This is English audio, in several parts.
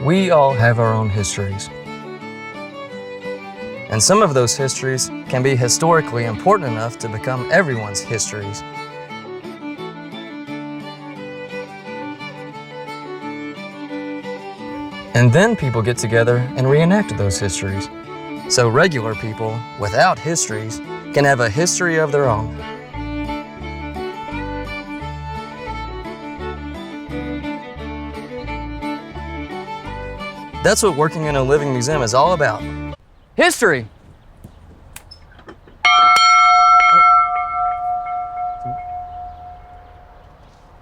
We all have our own histories. And some of those histories can be historically important enough to become everyone's histories. And then people get together and reenact those histories. So regular people without histories can have a history of their own. That's what working in a living museum is all about. History!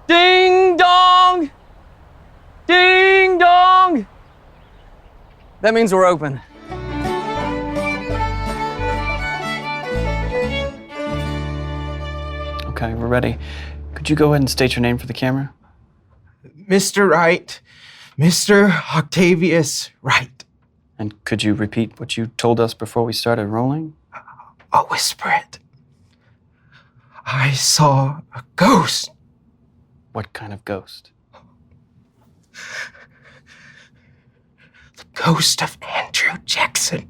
Ding dong! Ding dong! That means we're open. Okay, we're ready. Could you go ahead and state your name for the camera? Mr. Wright. Mr. Octavius Wright. And could you repeat what you told us before we started rolling? I'll whisper it. I saw a ghost. What kind of ghost? The ghost of Andrew Jackson.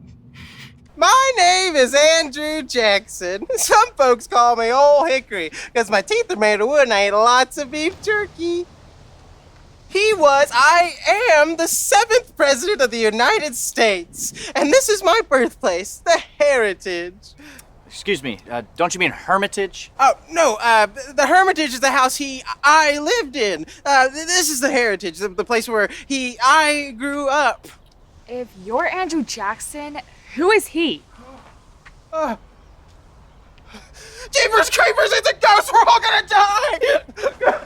My name is Andrew Jackson. Some folks call me Old Hickory because my teeth are made of wood and I ate lots of beef jerky. I am the 7th president of the United States. And this is my birthplace, the Heritage. Excuse me, don't you mean Hermitage? Oh, no, the Hermitage is the house I lived in. This is the Heritage, the place where I grew up. If you're Andrew Jackson, who is he? Jeepers creepers, it's a ghost, we're all gonna die!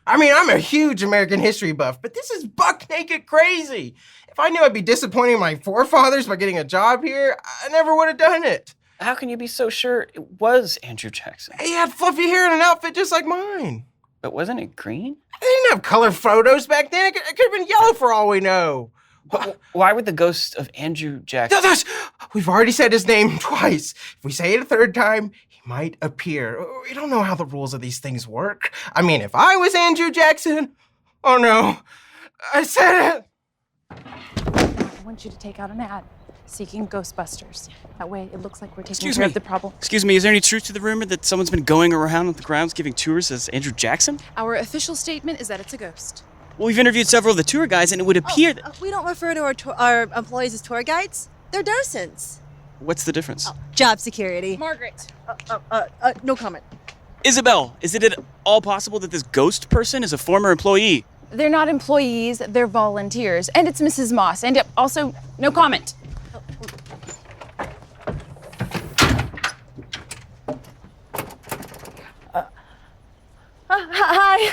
I mean, I'm a huge American history buff, but this is buck naked crazy. If I knew I'd be disappointing my forefathers by getting a job here, I never would have done it. How can you be so sure it was Andrew Jackson? He had fluffy hair and an outfit just like mine. But wasn't it green? They didn't have color photos back then. It could have been yellow for all we know. But why would the ghost of Andrew Jackson... We've already said his name twice. If we say it a third time, he might appear. We don't know how the rules of these things work. I mean, if I was Andrew Jackson... Oh no, I said it! I want you to take out an ad seeking Ghostbusters. That way it looks like we're taking care of the problem. Excuse me, is there any truth to the rumor that someone's been going around on the grounds giving tours as Andrew Jackson? Our official statement is that it's a ghost. Well, we've interviewed several of the tour guides, and it would appear that... We don't refer to our employees as tour guides. They're docents. What's the difference? Job security. Margaret. No comment. Isabel, is it at all possible that this ghost person is a former employee? They're not employees, they're volunteers. And it's Mrs. Moss. And also, no comment. Hi.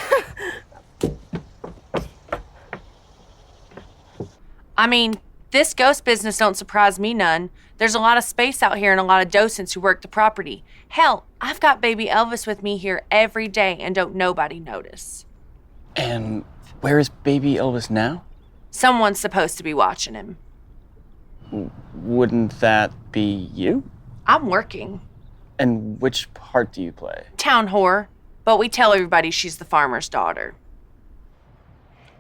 I mean, this ghost business don't surprise me none. There's a lot of space out here and a lot of docents who work the property. Hell, I've got baby Elvis with me here every day and don't nobody notice. And where is baby Elvis now? Someone's supposed to be watching him. Wouldn't that be you? I'm working. And which part do you play? Town whore, but we tell everybody she's the farmer's daughter.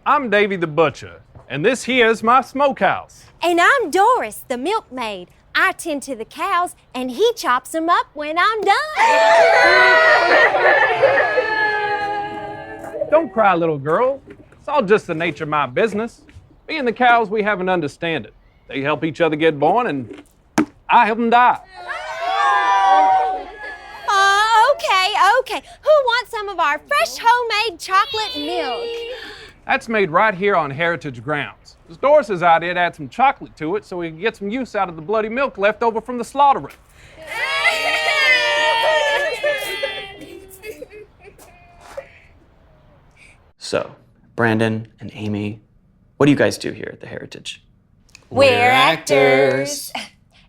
I'm Davy the Butcher, and this here's my smokehouse. And I'm Doris, the milkmaid. I tend to the cows, and he chops them up when I'm done. Don't cry, little girl. It's all just the nature of my business. Me and the cows, we have an understanding. They help each other get born, and I help them die. Okay. Who wants some of our fresh homemade chocolate milk? That's made right here on Heritage grounds. It's Doris's idea to add some chocolate to it so we can get some use out of the bloody milk left over from the slaughtering. So, Brandon and Amy, what do you guys do here at the Heritage? We're actors.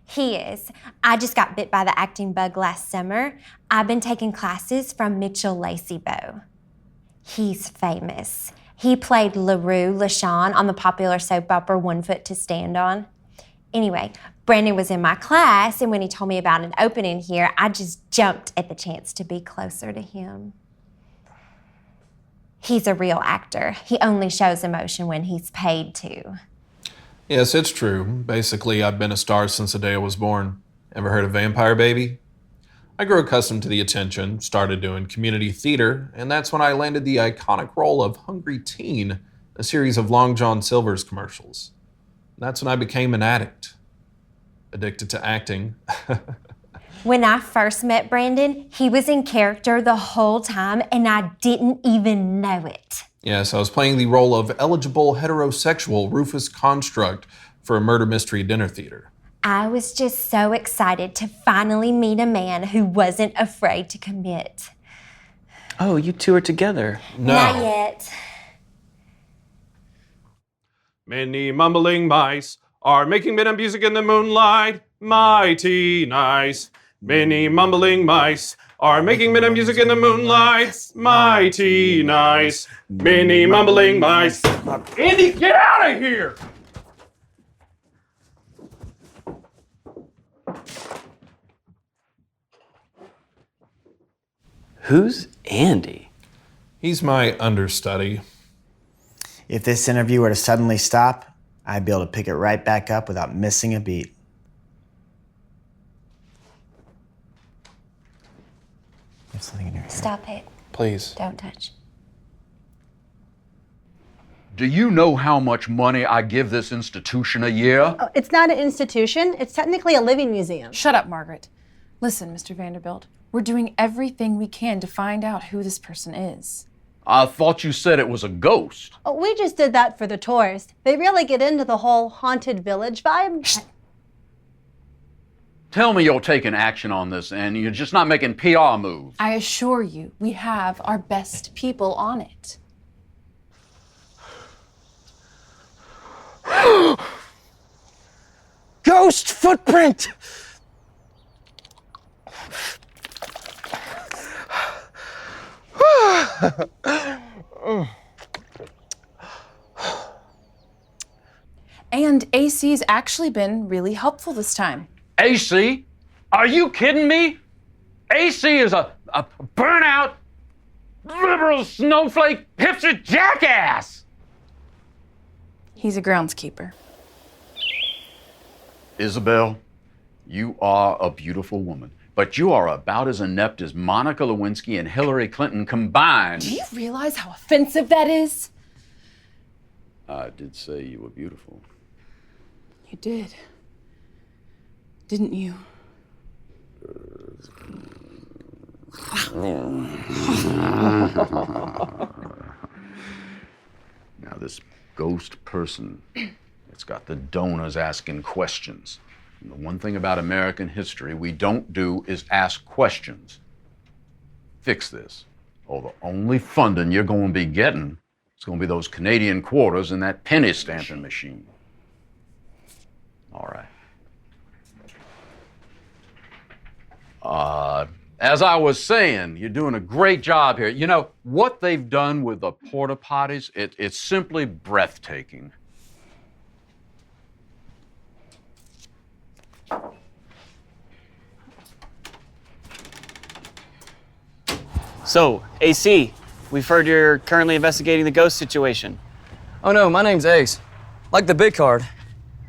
He is. I just got bit by the acting bug last summer. I've been taking classes from Mitchell Laceybow. He's famous. He played LaRue LaShawn on the popular soap opera One Foot to Stand On. Anyway, Brandon was in my class, and when he told me about an opening here, I just jumped at the chance to be closer to him. He's a real actor. He only shows emotion when he's paid to. Yes, it's true. Basically, I've been a star since the day I was born. Ever heard of Vampire Baby? I grew accustomed to the attention, started doing community theater, and that's when I landed the iconic role of Hungry Teen, a series of Long John Silver's commercials. That's when I became an addict. Addicted to acting. When I first met Brandon, he was in character the whole time, and I didn't even know it. Yes, I was playing the role of eligible heterosexual Rufus Construct for a murder mystery dinner theater. I was just so excited to finally meet a man who wasn't afraid to commit. Oh, you two are together. No. Not yet. Many mumbling mice are making bit of music in the moonlight. Mighty nice. Many mumbling mice are making bit of music in the moonlight. Mighty nice. Many mumbling mice. Andy, get out of here! Who's Andy? He's my understudy. If this interview were to suddenly stop, I'd be able to pick it right back up without missing a beat. There's something in your hair. Stop it. Please. Don't touch. Do you know how much money I give this institution a year? Oh, it's not an institution. It's technically a living museum. Shut up, Margaret. Listen, Mr. Vanderbilt, we're doing everything we can to find out who this person is. I thought you said it was a ghost. Oh, we just did that for the tourists. They really get into the whole haunted village vibe. Tell me you're taking action on this and you're just not making PR moves. I assure you, we have our best people on it. Ghost footprint! And AC's actually been really helpful this time. AC? Are you kidding me? AC is a burnout, liberal snowflake hipster jackass! He's a groundskeeper. Isabel, you are a beautiful woman, but you are about as inept as Monica Lewinsky and Hillary Clinton combined. Do you realize how offensive that is? I did say you were beautiful. You did. Didn't you? Now this ghost person, it's got the donors asking questions. And the one thing about American history we don't do is ask questions. Fix this, or the only funding you're going to be getting is going to be those Canadian quarters and that penny stamping machine. All right. As I was saying, you're doing a great job here. You know, what they've done with the porta potties, it's simply breathtaking. So, AC, we've heard you're currently investigating the ghost situation. Oh no, my name's Ace. Like the big card.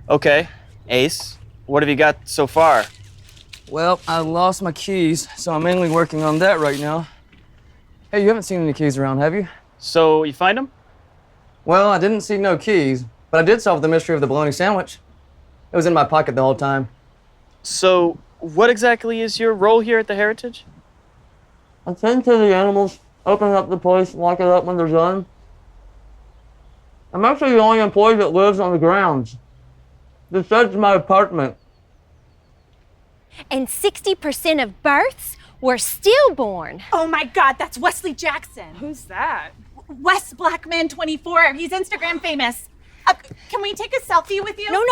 Okay, Ace, what have you got so far? Well, I lost my keys, so I'm mainly working on that right now. Hey, you haven't seen any keys around, have you? So, you find them? Well, I didn't see no keys, but I did solve the mystery of the bologna sandwich. It was in my pocket the whole time. So, what exactly is your role here at the Heritage? I tend to the animals, open up the place, lock it up when they're done. I'm actually the only employee that lives on the grounds. The shed's my apartment. And 60% of births were stillborn. Oh my God, that's Wesley Jackson. Who's that? West Blackman 24. He's Instagram famous. Can we take a selfie with you? No,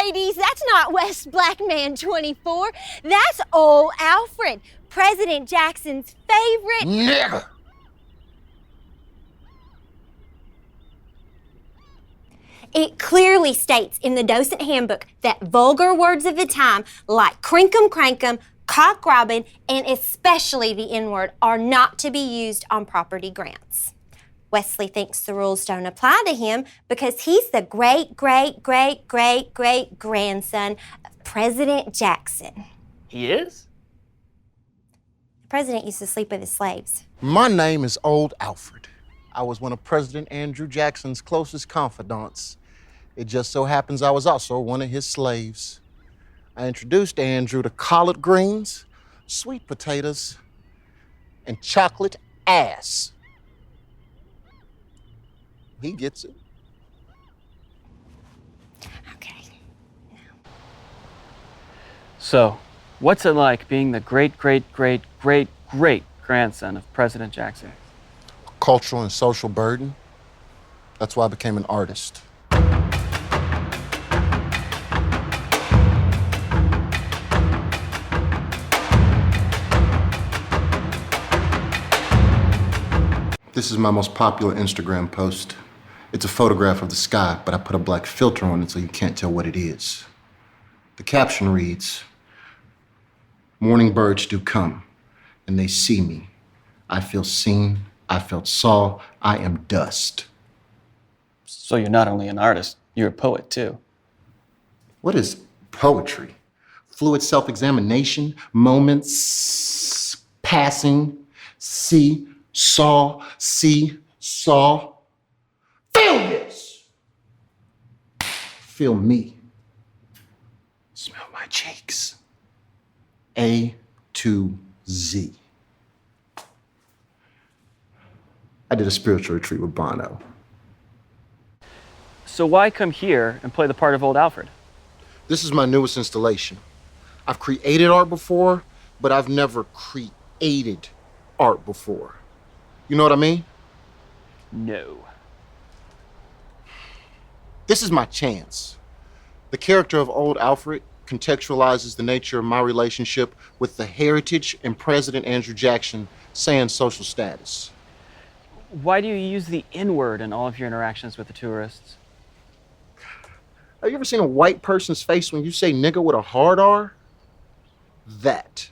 ladies, that's not West Blackman 24. That's old Alfred, President Jackson's favorite. Nigger! It clearly states in the docent handbook that vulgar words of the time like crinkum crankum, cock robbing, and especially the N-word are not to be used on property grants. Wesley thinks the rules don't apply to him because he's the great-great-great-great-great-grandson of President Jackson. He is? The president used to sleep with his slaves. My name is Old Alfred. I was one of President Andrew Jackson's closest confidants. It just so happens I was also one of his slaves. I introduced Andrew to collard greens, sweet potatoes, and chocolate ass. He gets it. So, what's it like being the great-great-great-great-great-grandson of President Jackson? Cultural and social burden. That's why I became an artist. This is my most popular Instagram post. It's a photograph of the sky, but I put a black filter on it so you can't tell what it is. The caption reads, "Morning birds do come, and they see me. I feel seen, I felt saw, I am dust." So you're not only an artist, you're a poet too. What is poetry? Fluid self-examination, moments, passing, see, saw. Feel this! Feel me. Smell my cheeks. A to Z. I did a spiritual retreat with Bono. So why come here and play the part of Old Alfred? This is my newest installation. I've created art before, but I've never created art before. You know what I mean? No. This is my chance. The character of Old Alfred contextualizes the nature of my relationship with the heritage and President Andrew Jackson saying social status. Why do you use the N-word in all of your interactions with the tourists? Have you ever seen a white person's face when you say nigga with a hard R? That's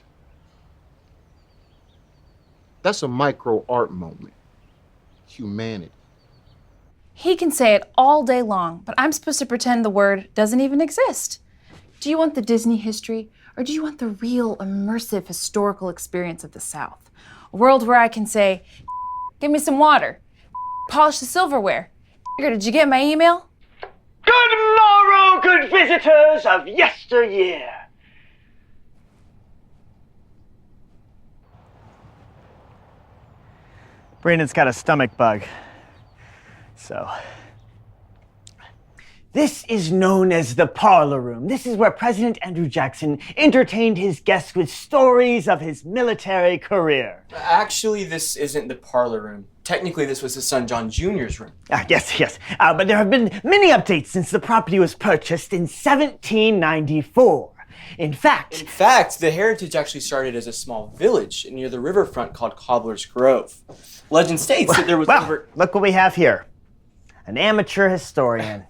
a micro art moment. Humanity. He can say it all day long, but I'm supposed to pretend the word doesn't even exist. Do you want the Disney history, or do you want the real, immersive, historical experience of the South? A world where I can say, "Give me some water. Polish the silverware. Did you get my email?" Good morrow, good visitors of yesteryear. Brandon's got a stomach bug. So. This is known as the parlor room. This is where President Andrew Jackson entertained his guests with stories of his military career. Actually, this isn't the parlor room. Technically, this was his son John Jr.'s room. Yes. But there have been many updates since the property was purchased in 1794. In fact, the heritage actually started as a small village near the riverfront called Cobbler's Grove. Legend states that there was look what we have here. An amateur historian.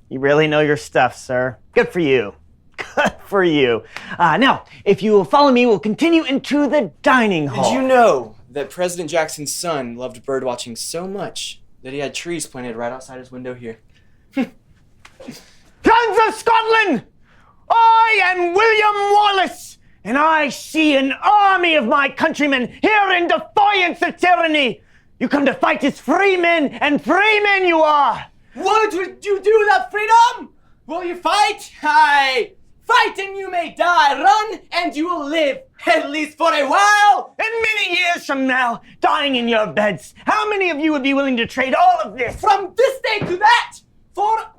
You really know your stuff, sir. Good for you. Good for you. Now, if you will follow me, we'll continue into the dining hall. Did you know that President Jackson's son loved bird watching so much that he had trees planted right outside his window here? Sons of Scotland! I am William Wallace, and I see an army of my countrymen here in defiance of tyranny. You come to fight as free men, and free men you are. What would you do without freedom? Will you fight? Aye. Fight and you may die. Run and you will live, at least for a while. And many years from now, dying in your beds, how many of you would be willing to trade all of this? From this day to that, for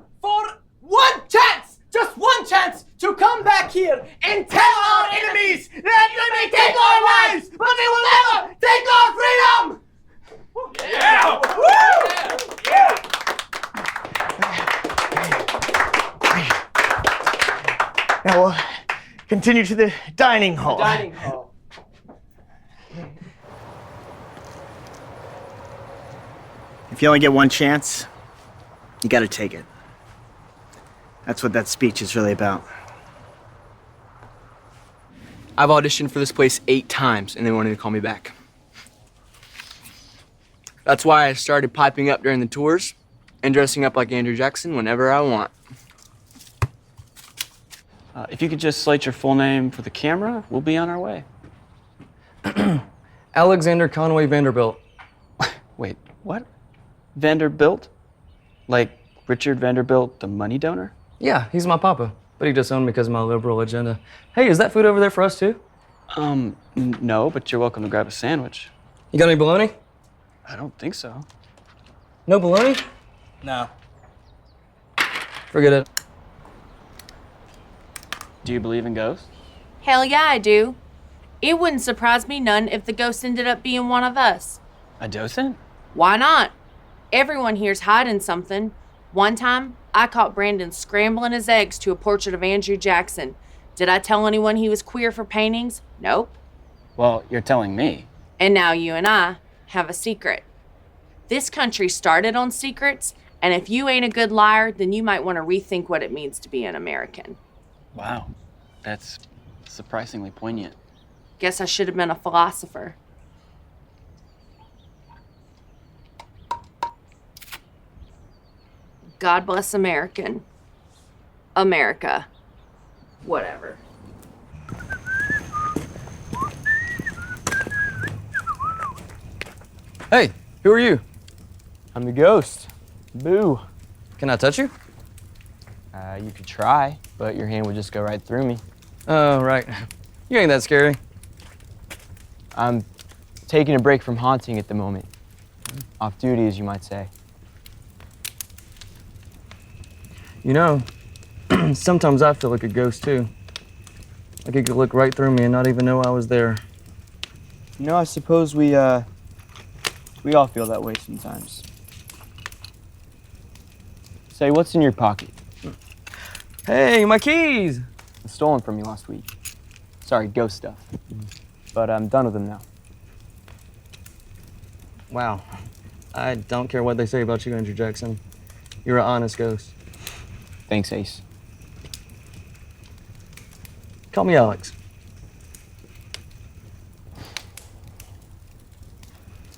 one chance, just one chance to come back here and tell our enemies that they may take our lives, but they will never take our freedom. Yeah! Woo! Yeah! Now we'll continue to the dining hall. If you only get one chance, you gotta take it. That's what that speech is really about. I've auditioned for this place 8 times and they wanted to call me back. That's why I started piping up during the tours and dressing up like Andrew Jackson whenever I want. If you could just slate your full name for the camera, we'll be on our way. Alexander Conway Vanderbilt. Wait, what? Vanderbilt? Like Richard Vanderbilt, the money donor? Yeah, he's my papa, but he disowned me because of my liberal agenda. Hey, is that food over there for us too? No, but you're welcome to grab a sandwich. You got any bologna? I don't think so. No bologna? No. Forget it. Do you believe in ghosts? Hell yeah, I do. It wouldn't surprise me none if the ghost ended up being one of us. A docent? Why not? Everyone here's hiding something. One time, I caught Brandon scrambling his eggs to a portrait of Andrew Jackson. Did I tell anyone he was queer for paintings? Nope. Well, you're telling me. And now you and I have a secret. This country started on secrets, and if you ain't a good liar, then you might want to rethink what it means to be an American. Wow, that's surprisingly poignant. Guess I should have been a philosopher. God bless America. Whatever. Hey, who are you? I'm the ghost. Boo. Can I touch you? You could try, but your hand would just go right through me. Oh, right. You ain't that scary. I'm taking a break from haunting at the moment. Off duty, as you might say. You know, sometimes I feel like a ghost too. Like it could look right through me and not even know I was there. You know, I suppose we all feel that way sometimes. Say, what's in your pocket? Hey, my keys! Stolen from me last week. Sorry, ghost stuff. But I'm done with them now. Wow. I don't care what they say about you, Andrew Jackson. You're an honest ghost. Thanks, Ace. Call me Alex.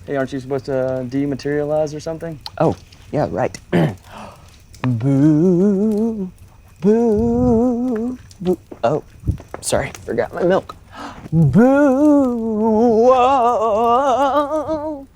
Hey, aren't you supposed to dematerialize or something? Oh, yeah, right. Boo, boo, boo. Oh, sorry, forgot my milk. Boo, whoa.